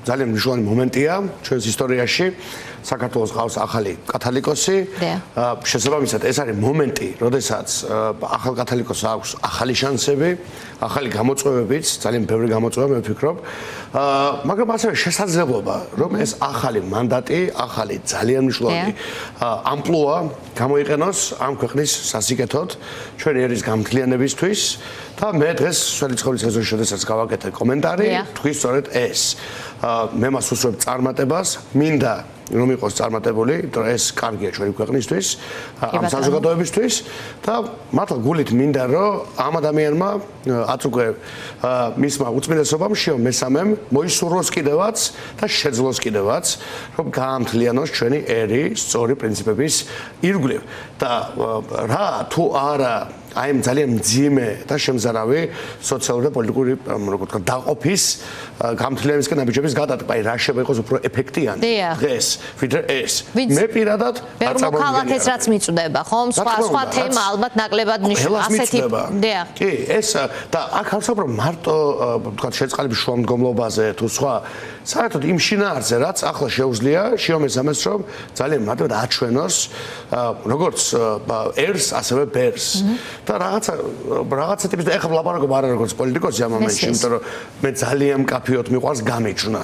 ძალიან მნიშვნელოვანი მომენტია ჩვენს ისტორიაში. საქართველოს ყავს ახალი კათოლიკოსი. შესაბამისად, ეს არის მომენტი, როდესაც ახალ კათოლიკოსს აქვს ახალი შანსები, ახალი გამოწვევებიც, ძალიან ბევრი გამოწვევა მე ვფიქრობ. მაგრამ ასევე შესაძლებლობა, რომ ეს ახალი მანდატი, ახალი ძალიან მნიშვნელოვანი ამპლუა გამოიყენოს ამ ქვეყნის სასიკეთოდ, ჩვენი ერის გამთლიანებისთვის. და მე დღეს სველიცხოლის ეზოში შესაძაც გავაკეთე კომენტარი, თქვი სწორედ ეს. მე მას უსვებ წარმატებას, მინდა რომ იყოს წარმატებული, იმიტომ რომ ეს კარგია ჩვენი ქვეყნისთვის, ამ საზოგადოებისთვის და მართლა გულით მინდა რომ ამ ადამიანმა ათ უკვე მისმა უწმინდესობამ შიო მესამემ მოისურვოს კიდევაც და შეძლოს კიდევაც რომ გაამთლიანოს ჩვენი ერი სწორი პრინციპების ირგვლივ და რა თუ არა აი ამ ძალიან მძიმე და შემზარავი სოციალური და პოლიტიკური როგორ ვთქვა დაყოფის გამთლიანებისკენ ნაბიჯების გადატკბა, აი რა შეიძლება იყოს უფრო ეფექტიანი დღეს ვიდრე ეს. მე პირადად მოქალაქეს რაც მიწვდება, ხომ? სხვა თემა ალბათ ნაკლებად ასეთი კი, ეს და აქ არ ვსაუბრობ მარტო ვთქვა შეწყალების შუამდგომლობაზე თუ სხვა საერთოდ იმ შინაარსზე რაც ახლა შეუძლია შიომესამეს რომ ძალიან მარტივად აჩვენოს როგორც ერს ასევე ბერს. და რაღაცა ტიპის და ეხლა ვლაპარაკობ არა როგორც პოლიტიკოსი ამ მომენტში, იმიტომ რომ მე ძალიან მკაფიოდ მიყვარს გამიჯვნა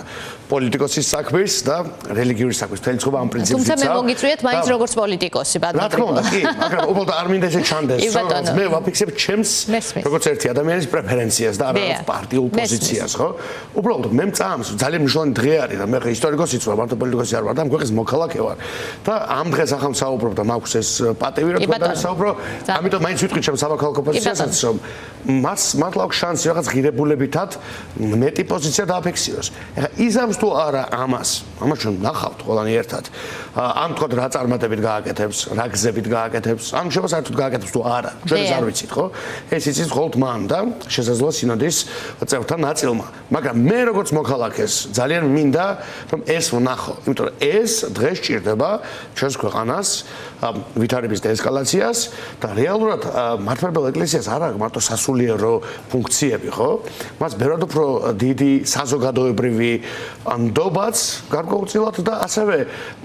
პოლიტიკოსის საქმის და რელიგიური საქმის მთელი წყობა ამ პრინციპით. თუმცა მე მოგიწვიეთ მაინც როგორც პოლიტიკოსი, ბატონო. რა თქმა უნდა, კი, მაგრამ უბრალოდ არ მინდა ესე ჩანდეს, რომ მე ვაფიქსებ ჩემს როგორც ერთი ადამიანის პრეფერენციას და არა როგორც პარტიულ პოზიციას, ხო? უბრალოდ მე მწამს ძალიან მნიშვნელოვანი დღე არის და მე ხე ისტორიკოსიც ვარ, მარტო პოლიტიკოსი არ ვარ და ამ ქვეყნის მოქალაქე ვარ. და ამ დღეს ახლა ვსაუბრობ და მაქვს ეს პატივი რომ თქვენ დავსაუბრო, ამიტომ მაინც ვიტყვი ჩემს სამოქალაქო პოზიციასაც რომ მას მართლა აქვს შანსი რაღაც ღირებულებითად მეტი პოზიცია დააფიქსიროს. ეხლა იზამს თუ არა ამას ჩვენ ნახავთ ყველანი ერთად. ამ თქო რა წარმატებით გააკეთებს, რა გზებით გააკეთებს, ამ შეიძლება საერთოდ გააკეთებს თუ არა. ჩვენ ეს არ ვიცით, ხო? ეს იცის მხოლოდ მან და შესაძლოა სინოდის წევრთა ნაწილმა. მაგრამ მე როგორც მოქალაქეს ძალიან მინდა რომ ეს ვნახო, იმიტომ რომ ეს დღეს ჭირდება ჩვენს ქვეყანას ვითარების დაესკალაციას და რეალურად მართლმადიდებლ ეკლესიას არ აქვს მარტო სასულიერო ფუნქციები, ხო? მას ბევრად უფრო დიდი საზოგადოებრივი ნდობაც გარკვეულწილად და ასევე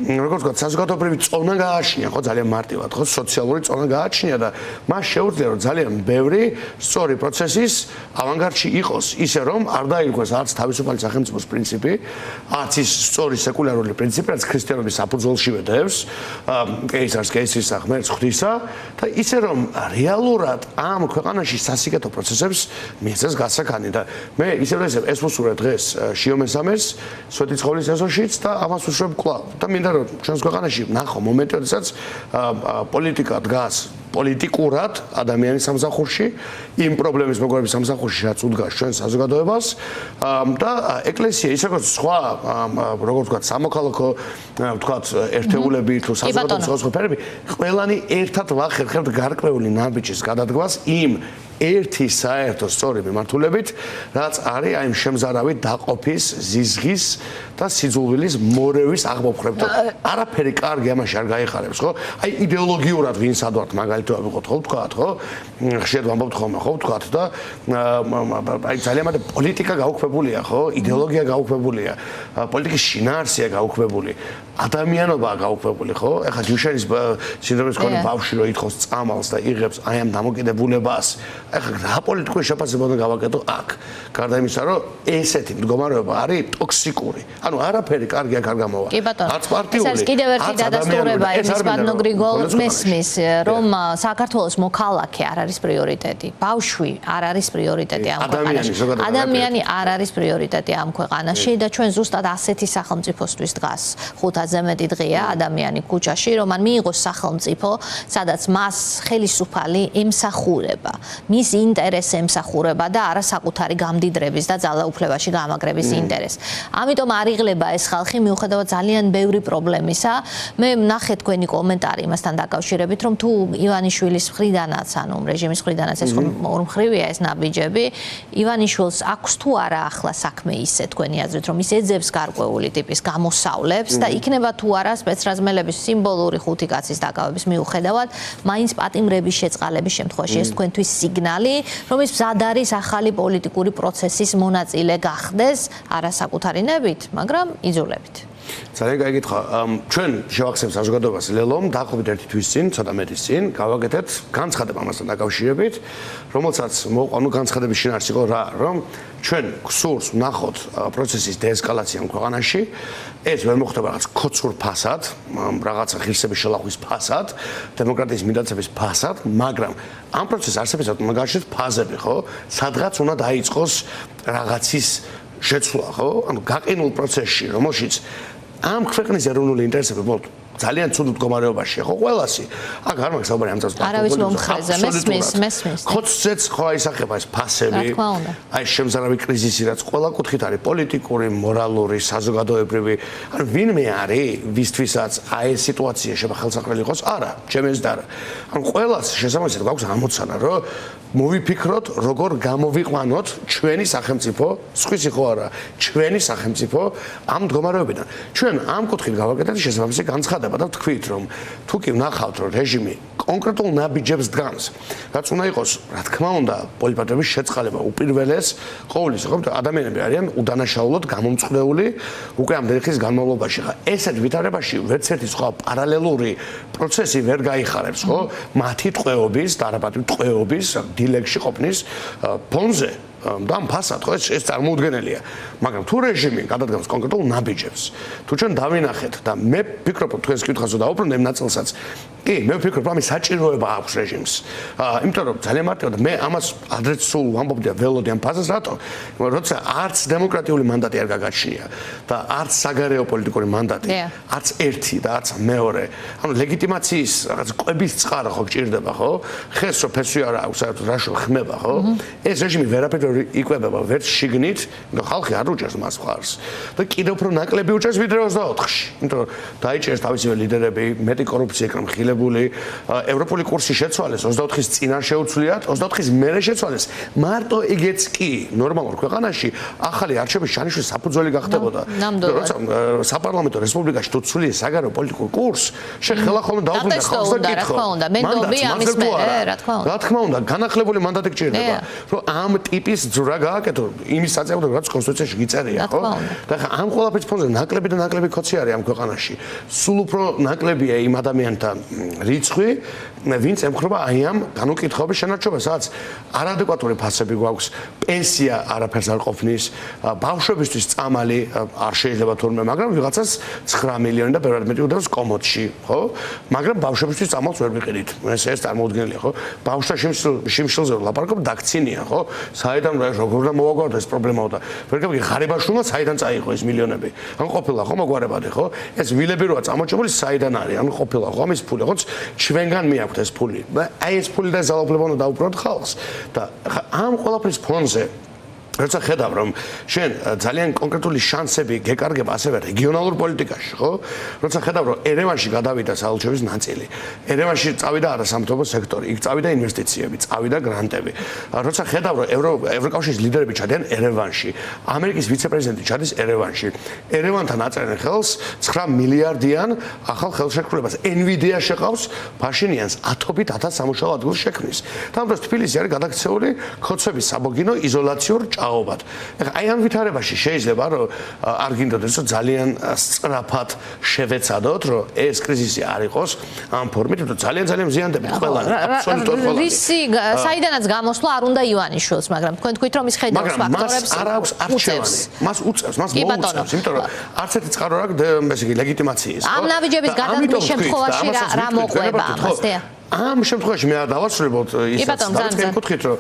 როგორც ვთქვათ, საზოგადოებრივი წონა გააჩნია, ხო, ძალიან მარტივად, ხო, სოციალური წონა გააჩნია და მას შეუძლია რომ ძალიან ბევრი სწორი პროცესის ავანგარდში იყოს, ისე რომ არ დაირქვეს არც თავისუფალი სახელმწიფოს პრინციპი, არც ის სწორი სეკულარული პრინციპი, რაც ქრისტიანობის საფუძველში ვედევს, კეისრის ღმერთს ღვთისა და ისე რომ რეალურად ამ ქვეყანაში სასიკეთო პროცესებს მიეცეს გასაქანი და მე ისევ ეს ვუსურვებ დღეს შიომესამეს სვეტიცხოვლის ეზოშიც და ამას ვუსურვებ კვლავ და მინდა რომ ჩვენს ქვეყანაში ნახო მომენტი, როდესაც პოლიტიკა დგას პოლიტიკურად ადამიანის სამსახურში, იმ პრობლემის მოგონების სამსახურში, რაც უდგას ჩვენ საზოგადოებას და ეკლესია ისე როგორც სხვა როგორ ვთქვათ, სამოქალაქო ვთქვათ ერთეულები თუ საზოგადოების სფეროები, ყველანი ერთად ვახერხებთ გარკვეული ნაბიჯის გადადგმას იმ ერთი საერთო სწორი მიმართულებით, რაც არის აი შემზარავი დაყოფის, ზიზღის და სიძულვილის მორევის აღმოფხვრებთან. არაფერი კარგი ამაში არ გაიხარებს, ხო? აი იდეოლოგიურად ვინც ადვართ მაგალითად ვიყოთ, ხო, ვთქვათ, ხო? ხშირად ვამბობთ ხოლმე, ხო, ვთქვათ და აი ძალიან მაგრამ პოლიტიკა გაუქმებულია, ხო? იდეოლოგია გაუქმებულია, პოლიტიკის შინაარსია გაუქმებული, ადამიანობაა გაუქმებული, ხო? ეხლა ჯუშენის სინდრომის მქონე ბავშვი რო ითხოვს წამალს და იღებს აი ამ დამოკიდებულებას ეხლა რა პოლიტიკური შეფასება უნდა გავაკეთო აქ? გარდა იმისა, რომ ესეთი მდგომარეობა არის ტოქსიკური. ანუ არაფერი კარგი აქ არ გამოვა. არც პარტიული. ეს კიდევ ერთი დადასტურება იმის ბატონო გრიგოლ მესმის, რომ საქართველოს მოქალაქე არ არის პრიორიტეტი. ბავშვი არ არის პრიორიტეტი ამ ქვეყანაში. ადამიანი არ არის პრიორიტეტი ამ ქვეყანაში და ჩვენ ზუსტად ასეთი სახელმწიფოსთვის დგას. 5-ზე მეტი დღეა ადამიანი ქუჩაში, რომ მან მიიღოს სახელმწიფო, სადაც მას ხელისუფალი ემსახურება. მის ინტერესს ემსახურება და არა საკუთარი გამდიდრების და ძალაუფლებაში გამაგრების ინტერესს. ამიტომ არიღლება ეს ხალხი მიუხედავად ძალიან ბევრი პრობლემისა. მე ვნახე თქვენი კომენტარი იმასთან დაკავშირებით, რომ თუ ივანიშვილის მხრიდანაც, ანუ რეჟიმის მხრიდანაც ეს ორმხრივია ეს ნაბიჯები, ივანიშვილს აქვს თუ არა ახლა საქმე ისე თქვენი აზრით, რომ ის ეძებს გარკვეული ტიპის გამოსავლებს და იქნება თუ არა სპეცრაზმელების სიმბოლური ხუთი კაცის დაკავების მიუხედავად, მაინც პატიმრების შეწყალების შემთხვევაში ეს თქვენთვის სიგნალი, რომ ის მზად არის ახალი პოლიტიკური პროცესის მონაწილე გახდეს, არა საკუთარი ნებით, მაგრამ იძულებით. ძალიან კარგი კითხვა. ჩვენ შევახსენებთ საზოგადოებას ლელომ დაახლოებით ერთი თვის წინ, ცოტა მეტის წინ, გავაკეთეთ განცხადება ამასთან დაკავშირებით, რომელსაც მოყვა განცხადების შინაარსი იყო რა, რომ ჩვენ გსურს ვნახოთ პროცესის დეესკალაცია ქვეყანაში, ეს ვერ მოხდება რაღაც ქოცურ ფასად, რაღაცა ღირსების შელახვის ფასად, დემოკრატიის მიტაცების ფასად, მაგრამ ამ პროცესის არსებისას უნდა გაჩნდეს ფაზები, ხო? სადღაც უნდა დაიწყოს რაღაცის შეცვლა, ხო? ანუ გაყინულ პროცესში, რომელშიც ამ ქვეყნის ეროვნული ინტერესები ბოლოდ ძალიან ცუდ მდგომარეობაში ხო ყველასი აქ არ მაქვს საუბარი ამ წელს არავის მომხრეზე მესმის ხოცზეც ხო აისახება ეს ფასები აი შემზარავი კრიზისი რაც ყველა კუთხით არის პოლიტიკური მორალური საზოგადოებრივი ანუ ვინმე არის ვისთვისაც აი ეს სიტუაცია შეიძლება ხელსაყრელი იყოს არა ჩემს ეს და არა ანუ ყველას შესაბამისად გვაქვს ამოცანა რომ მოვიფიქროთ როგორ გამოვიყვანოთ ჩვენი სახელმწიფო სხვისი ხო არა ჩვენი სახელმწიფო ამ მდგომარეობიდან ჩვენ ამ კუთხით გავაკეთეთ შესაბამისი განცხადება და ვთქვით რომ თუ კი ვნახავთ რომ რეჟიმი კონკრეტულ ნაბიჯებს დგამს რაც უნდა იყოს რა თქმა უნდა პოლიტიკების შეწყალება უპირველეს ყოვლის ხო ადამიანები არიან უდანაშაულოდ გამომწყდეული უკვე ამდენი ხნის განმავლობაში ხა ესეთ ვითარებაში ვერც ერთი სხვა პარალელური პროცესი ვერ გაიხარებს ხო მათი ტყვეობის და არაბათი ტყვეობის დილეგში ყოფნის ფონზე და ამ ფასად ხო ეს წარმოუდგენელია მაგრამ თუ რეჟიმი გადადგამს კონკრეტულ ნაბიჯებს თუ ჩვენ დავინახეთ და მე ვფიქრობ თქვენს კითხვაზე დავუბრუნდე იმ ნაწილსაც კი მე ვფიქრობ რომ საჭიროება აქვს რეჟიმს იმიტომ რომ ძალიან მარტივად მე ამას ადრეც სულ ვამბობდი და ველოდი ამ ფასას რატო როცა არც დემოკრატიული მანდატი არ გაგაჩნია და არც საგარეო პოლიტიკური მანდატი არც ერთი და არც მეორე ანუ ლეგიტიმაციის რაღაც კვების წყარო ხო გჭირდება ხო ხეს რო ფესვი არ აქვს საერთოდ რაშო ხმება ხო ეს რეჟიმი ვერაფერ იკვებება ვერც შიგნით და ხალხი არ უჭერს მას მხარს და კიდევ უფრო ნაკლები უჭერს ვიდრე 24-ში იმიტომ რომ დაიჭერს თავისივე ლიდერები მეტი კორუფცია იქნა მხილებული ევროპული კურსი შეცვალეს 24-ის წინ არ შეუცვლიათ 24-ის მერე შეცვალეს მარტო ეგეც კი ნორმალურ ქვეყანაში ახალი არჩევნების ჩანიშვნის საფუძველი გახდებოდა როცა საპარლამენტო რესპუბლიკაში თუ ცვლიეს საგარეო პოლიტიკურ კურსს შეხელა ხოლმე დაუბრუნდა ხალხს და კითხო რა თქმა უნდა მენდობი ამის მერე რა თქმა უნდა განახლებული მანდატი გჭირდება რომ ამ ტიპის ზურა გააკეთო იმის საწევრო რაც კონსტიტუციაში გიწერია ხო და ხა ამ ყველაფრის ფონზე ნაკლები და ნაკლები ქოცი არის ამ ქვეყანაში სულ უფრო ნაკლებია იმ ადამიანთა რიცხვი ვინც ემხრობა აი ამ განუკითხაობის შენარჩუნებას სადაც არადეკვატური ფასები გვაქვს პენსია არაფერს არ ყოფნის ბავშვებისთვის წამალი არ შეიძლება თურმე მაგრამ ვიღაცას 9 მილიონი და ბევრად მეტი უდევს კომოდში ხო მაგრამ ბავშვებისთვის წამალს ვერ ვიყიდით ეს წარმოუდგენელია ხო ბავშვთა შიმშილზე ლაპარაკობ დაქცინია ხო საიდან როგორ და მოვაგვარდა ეს პრობლემაო და ვერ გავიგე ღარიბაშვილმა საიდან წაიღო ეს მილიონები ან ყოფილა ხო მოგვარებადი ხო ეს ვილები როა წამოჭებული საიდან არის ან ყოფილა ხო ამის ფული ხო ჩვენგან მიაქვთ ეს ფული აი ეს ფული და ზალობლება უნდა დაუბრუნოთ ხალხს და ამ ყველაფრის ფონზე როცა ხედავ რომ შენ ძალიან კონკრეტული შანსები გეკარგება ასევე რეგიონალურ პოლიტიკაში ხო როცა ხედავ რომ ერევანში გადავიდა საელჩოების ნაწილი ერევანში წავიდა არასამთავრობო სექტორი იქ წავიდა ინვესტიციები წავიდა გრანტები როცა ხედავ რომ ევროკავშირის ლიდერები ჩადიან ერევანში ამერიკის ვიცე-პრეზიდენტი ჩადის ერევანში ერევანთან აწერენ ხელს 9 მილიარდიან ახალ ხელშეკრულებას NVIDIA შეყავს ფაშინიანს ათობით 1000 სამუშაო ადგილს შექმნის და ამ დროს თბილისი არის გადაქცეული ქოცვების საბოგინო იზოლაციურ აბობად. აი ამ ვითარებაში შეიძლება რომ არ გინდოდეს რომ ძალიან სწრაფად შევეცადოთ რომ ეს კრიზისი არ იყოს ამ ფორმით, რომ ძალიან მზიანდებით ყველანი, აბსოლუტურად ყველანი. რისი საიდანაც გამოსვლა არ უნდა ივანიშვილს, მაგრამ თქვენ თქვით რომ ის ხედავს ფაქტორებს. არ აქვს არჩევანი. მას უწევს, მას მოუწევს, იმიტომ რომ არც ერთი წყარო არ აქვს, ესე იგი ლეგიტიმაციის. ამ ნაბიჯების გადადგმის შემთხვევაში რა მოყვება ამას და ამ შემთხვევაში მე არ დავასრულებოთ ისაც მეკითხით რომ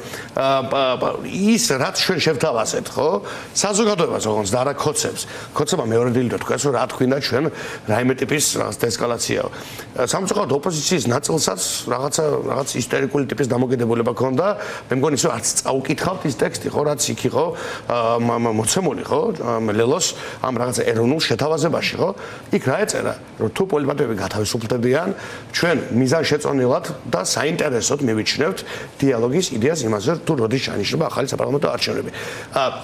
ის რაც ჩვენ შევთავაზეთ ხო საზოგადოებას ოღონდ და არა ქოცებს ქოცება მეორე დილით თქვენს რომ რა თქვინდა ჩვენ რაიმე ტიპის რაღაც დესკალაციაო სამწუხაროდ ოპოზიციის ნაწილსაც რაღაც ისტორიული ტიპის დამოკიდებულება ქონდა მე მგონი რომ არც წაუკითხავთ ის ტექსტი ხო რაც იქ იყო მოცემული ხო ლელოს ამ რაღაც ეროვნულ შეთავაზებაში ხო იქ რა ეწერა რომ თუ პოლიტიკები გათავისუფლდებიან ჩვენ მიზანშეწონილად მიღწევად და საინტერესოდ მივიჩნევთ დიალოგის იდეას იმაზე, თუ როდის ჩაინიშნება ახალი საპარლამენტო არჩევნები.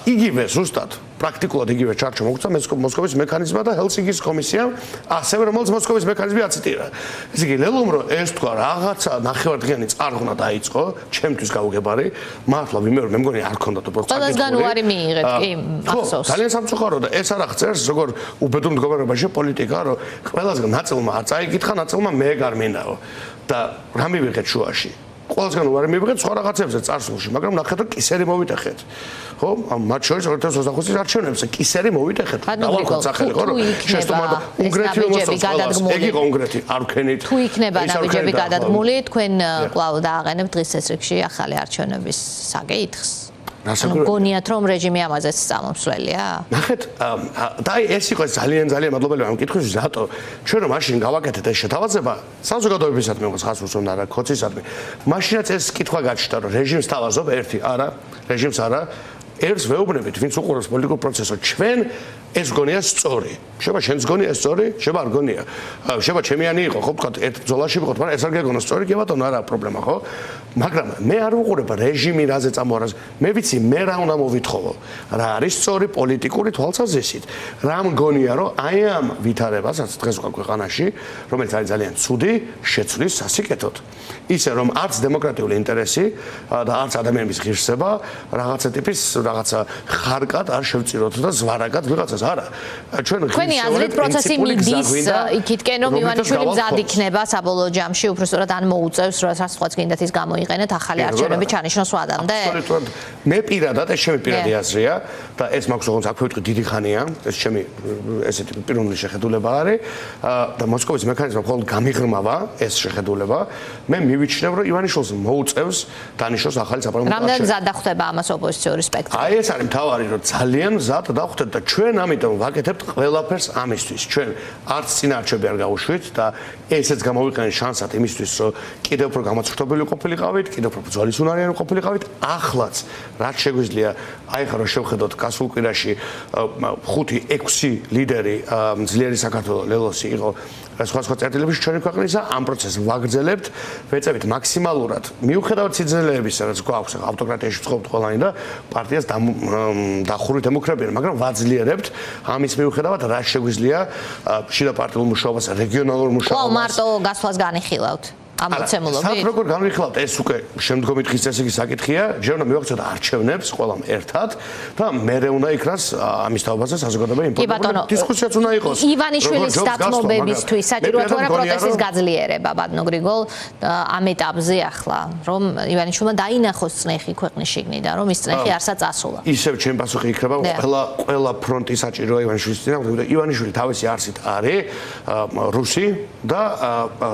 იგივე ზუსტად პრაქტიკულად იგივე ჩარჩო მოგვცა მოსკოვის მექანიზმმა და ჰელსინკის კომისიამ, ასევე რომელიც მოსკოვის მექანიზმი აციტირა. ესე იგი, ლელომ რომ ეს თქვა რაღაცა ნახევარდღიანი წარღვნა დაიწყო, ჩემთვის გაუგებარი, მართლა ვიმეორე, მე მგონი არ ქონდა თუ პროფესიונალი. ყველასგან უარი მიიღეთ, კი, ახსოვს. ძალიან სამწუხაროა და ეს არ აღწერს როგორ უბედურ მდგომარეობაში პოლიტიკა, რომ ყველასგან ნაწილმა არ წაიკითხა, ნაწილმა მე არ მინდაო და რა მივიღეთ შუაში. ყველასგან უარი მივიღეთ სხვა რაღაცებზე წარსულში, მაგრამ ნახეთ რომ კისერი მოვიტეხეთ. ხო, მათ შორის 2025 წლის არჩევნებზე კისერი მოვიტეხეთ. დავახოთ სახელი, ხო, რომ შეესტომა უნგრეთი მოსწავლეს. ეგ იყო უნგრეთი, არ ვქენით. თუ იქნება ნაბიჯები გადადგმული, თქვენ კვლავ დააყენებთ დღის წესრიგში ახალი არჩევნების საკითხს. გონიათ რომ რეჟიმი ამაზეც წამოსვლელია? ნახეთ, და ეს იყო ძალიან მადლობელი ამ კითხვისთვის, რატო ჩვენ რომ მაშინ გავაკეთეთ ეს შეთავაზება საზოგადოებისადმი, ხაზს უნდა რა, ქოცისადმი. მაშინაც ეს კითხვა გაჩნდა, რომ რეჟიმს თავაზობ ერთი, არა, რეჟიმს არა. ერთს ვეუბნებით, ვინც უყურებს პოლიტიკურ პროცესს, ჩვენ ეს გონია სწორი. შეიძლება შენს გონია სწორი, შეიძლება არ გონია. შეიძლება ჩემიანი იყო, ხო, ვთქვათ, ერთ ბრძოლაში ვიყოთ, მაგრამ ეს არ გეგონა სწორი, კი ბატონო, არა პრობლემა, ხო? მაგრამ მე არ ვუყურებ რეჟიმი რაზე წამოარას. მე ვიცი, მე რა უნდა მოვითხოვო. რა არის სწორი პოლიტიკური თვალსაზრისით. რა მგონია, რომ აი ამ ვითარებასაც დღეს უკვე ქვეყანაში, რომელიც არის ძალიან ცუდი, შეცვლის სასიკეთოდ. ისე რომ არც დემოკრატიული ინტერესი და არც ადამიანების ღირსება რაღაცა ტიპის რაღაცა ხარკად არ შევწიროთ და ზვარაგად ვიღაცას არა. ჩვენ თქვენი აზრით პროცესი მიდის იქითკენ რომ ივანიშვილი მზად იქნება საბოლოო ჯამში უბრალოდ ან მოუწევს რასაც თქვაც გინდათ ის გამოიყენეთ ახალი არჩევნები ჩანიშნოს ვადამდე? აბსოლუტურად. მე პირადად ეს ჩემი პირადი აზრია და ეს მაქვს როგორც აქვე ვიტყვი დიდი ხანია, ეს ჩემი ესეთი პიროვნული შეხედულება არის და მოსკოვის მექანიზმმა მხოლოდ გამიღრმავა ეს შეხედულება. მე მივიჩნევ რომ ივანიშვილს მოუწევს დანიშნოს ახალი საპარლამენტო არჩევნები. რამდენ მზად დახვდება ამას ოპოზიციური სპექტრი? აი ეს არის მთავარი რომ ძალიან მზად დავხვდეთ და ჩვენ ამიტომ ვაკეთებთ ყველაფერს ამისთვის. ჩვენ არც წინარჩები არ გავუშვით და ესეც გამოვიყენეთ შანსად იმისთვის რომ კიდევ უფრო გამოცდობილი ყოფილიყავით, კიდევ უფრო ბრძოლის უნარიანი ყოფილიყავით. ახლაც რაც შეგვიძლია აი ხა რომ შევხედოთ გასულ კვირაში 5-6 ლიდერი ძლიერი საქართველოს ლელოსი იყო სხვა წერტილებში ჩვენი ქვეყნისა ამ პროცესს ვაგრძელებთ, ვეწევით მაქსიმალურად მიუხედავად სიძნელეებისა, რაც გვაქვს ავტოკრატიაში ვცხოვრობთ ყველანი და პარტიას დახურვით ემუქრებიან, მაგრამ ვაძლიერებთ ამის მიუხედავად რა შეგვიძლია შიდა პარტიულ მუშაობას, რეგიონალურ მუშაობას. კვლავ მარტო გასვლას განიხილავთ. ამ მოცემულობით. საერთოდ როგორ განვიხილავთ, ეს უკვე შემდგომი დღის წესრიგის საკითხია, ჯერ უნდა მივახცოთ არჩევნებს ყველამ ერთად და მერე უნდა იქნას ამის თაობაზე საზოგადოება ინფორმაცია. დისკუსიაც უნდა იყოს. ივანიშვილის დათმობებისთვის საჭიროა თუ არა პროტესტის გაძლიერება, ბატონო გრიგოლ, ამ ეტაპზე ახლა, რომ ივანიშვილმა დაინახოს წნეხი ქვეყნის შიგნიდან, რომ ის წნეხი არსად წასულა. ისევ ჩემი პასუხი იქნება, ყველა ფრონტი საჭიროა ივანიშვილის წინააღმდეგ და ივანიშვილი თავისი არსით არის რუსი და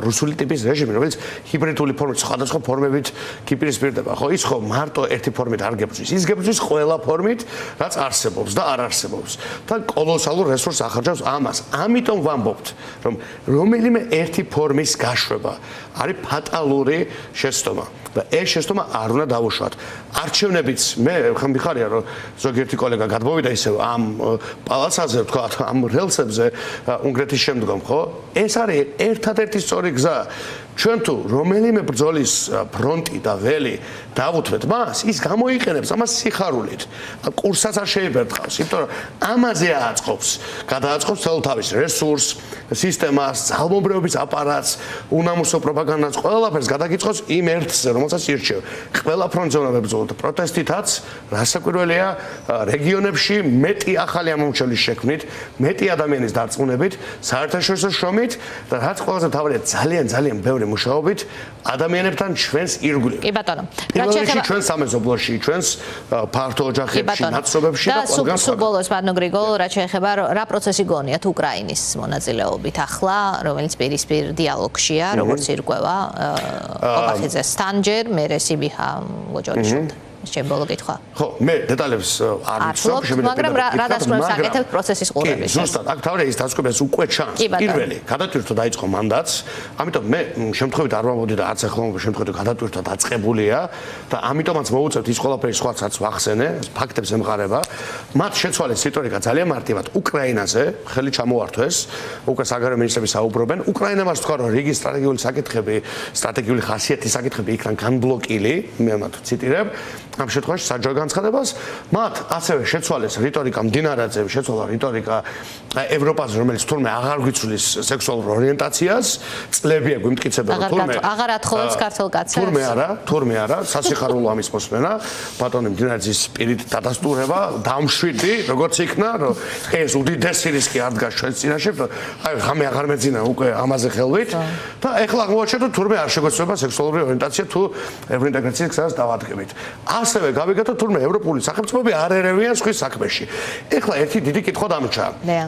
რუსული ტიპის რეჟიმი, რომელიც ჰიბრიდული ფორმით, სხვადასხვა ფორმებით კიპირისპირდება, ხო? ის ხო მარტო ერთი ფორმით არ გებრძვის, ის გებრძვის ყველა ფორმით, რაც არსებობს და არ არსებობს. და კოლოსალურ რესურსს ახარჯავს ამას. ამიტომ ვამბობთ, რომ რომელიმე ერთი ფორმის გაშვება არის ფატალური შეცდომა და ეს შეცდომა არ უნდა დავუშვათ. არჩევნებიც მე ხმიხარია, რომ ზოგიერთი კოლეგა გადმოვიდა ისევ ამ პალაცაზე, თქვა, ამ რელსებზე უნგრეთის შემდგომ, ხო? ეს არის ერთადერთი სწორი გზა. ჩვენ თუ რომელიმე ბრძოლის ფრონტი და ველი დავუთვეთ მას, ის გამოიყენებს ამას სიხარულით. კურსაც არ შეებერთხავს, იმიტომ რომ ამაზე აწყობს, გადააწყობს თელ თავის რესურს, სისტემას, ძალმომბრეობის აპარატს, უნამუსო პროპაგანდას, ყველაფერს გადაგიწყოს იმ ერთზე, რომელსაც ირჩევ. ყველა ფრონტზე უნდა ვებრძოლოთ პროტესტითაც, რასაკვირველია, რეგიონებში მეტი ახალი ამომრჩევლის შექმნით, მეტი ადამიანის დარწმუნებით, საერთაშორისო შრომით და რაც ყველაზე მთავარია, ძალიან ბევრი მუშაობით ადამიანებთან ჩვენს ირგვლივ. კი ბატონო. რაც შეეხება ჩვენს სამეზობლოში, ჩვენს ფართო ოჯახებში, ნაცნობებში და ყველგან. და სულ ბატონო გრიგოლ, რაც შეეხება რა პროცესი გონიათ უკრაინის მონაწილეობით ახლა, რომელიც პირისპირ დიალოგშია, როგორც ირკვევა ყოფახიძესთან ჯერ, მერე სიბიჰა გოჯონიშვილთან. ჩემ ბოლო კითხვა. ხო, მე დეტალებს არ ვიცნობ, მაგრამ რა დასკვნებს აკეთებთ პროცესის ყურების? კი, ზუსტად, აქ თავი ის დასკვნებს უკვე ჩანს. პირველი, გადატვირთვა დაიწყო მანდატს, ამიტომ მე შემთხვევით არ ვამბობდი და არც ახლა შემთხვევით გადატვირთვა დაწყებულია და ამიტომაც მოუწევთ ის ყველაფერი სხვაცაც ვახსენე, ფაქტებს ემყარება. მათ შეცვალეს რიტორიკა ძალიან მარტივად უკრაინაზე, ხელი ჩამოართვეს, უკვე საგარეო მინისტრები საუბრობენ. უკრაინა მას თქვა, რომ რიგი სტრატეგიული საკითხები, სტრატეგიული ხასიათის საკითხები იქიდან განბლოკილი, მე მათ ციტირებ, ამ შემთხვევაში საჯარო განცხადებას, მათ ასევე შეცვალეს რიტორიკა მდინარაძე, შეცვალა რიტორიკა ევროპაზე, რომელიც თურმე აღარ გვიცვლის სექსუალურ ორიენტაციას, წლებია გვიმტკიცებენ თურმე აღარ ათხოვებს ქართულ კაცებს. თურმე არა, სასიხარულო ამის მოსმენა, ბატონი მდინარაძის პირით დადასტურება, დამშვიდი, როგორც იქნა, რომ ეს უდიდესი რისკი არ დგას ჩვენს წინაშე, აი ხამე აღარ მეძინა უკვე ამაზე ხელვით და ეხლა აღმოაჩნდა, რომ თურმე არ შეგვეცვლება სექსუალური ორიენტაცია თუ ევროინტეგრაციის გზას დავადგებით. ასევე გავიგეთ, რომ თურმე ევროპული სახელმწიფოები არ ერევიან სხვის საქმეში. ეხლა ერთი დიდი კითხვა დამრჩა.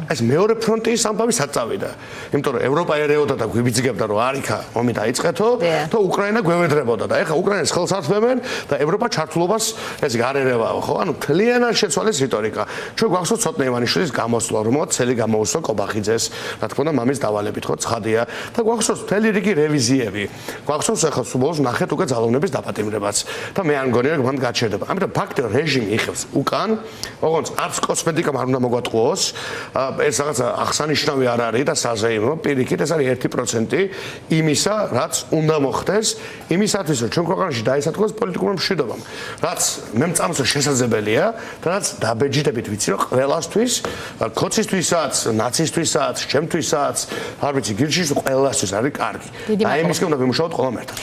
ეს მეორე ფრონტის ამბავი საწავიდა. იმიტომ რომ ევროპა ერეოდა და გვიბიძგებდა, რომ არიქა ომი დაიწყეთო და უკრაინა გვევედრებოდა და ეხლა უკრაინას ხელს ართმევენ და ევროპა ჩართულობას ეს გარერევაო, ხო? ანუ თლიანად შეცვალეს რიტორიკა. ჩვენ გვახსოვს ცოტნე ივანიშვილის გამოსვლა, რომელსაც ცელი გამოუსვა კობახიძეს, რა თქმა უნდა, მამის დავალებით, ხო, ცხადია და გვახსოვს მთელი რიგი რევიზიები. გვახსოვს ახლა სულ ნახეთ უკვე ძალოვნების დაპატიმრებაც და მე არ მგონია რომ მან გაჩერდება. ამიტომ ფაქტი რომ რეჟიმი იხევს უკან, ოღონდ არც კოსმეტიკამ არ უნდა მოგვატყუოს, ეს რაღაც აღსანიშნავი არ არის და საზეიმო, პირიქით ეს არის 1% იმისა, რაც უნდა მოხდეს, იმისათვის რომ ჩვენ ქვეყანაში დაესადგუროს პოლიტიკურმა მშვიდობამ. რაც მე მწამს რომ შესაძლებელია და რაც დაბეჯდებით ვიცი რომ ყველასთვის, ქოცისთვისაც, ნაცისტვისაც, ჩემთვისაც, არ ვიცი, გირჩის ყველასთვის არის კარგი. და იმისკენ უნდა ვიმუშაოთ ყველამ ერთად.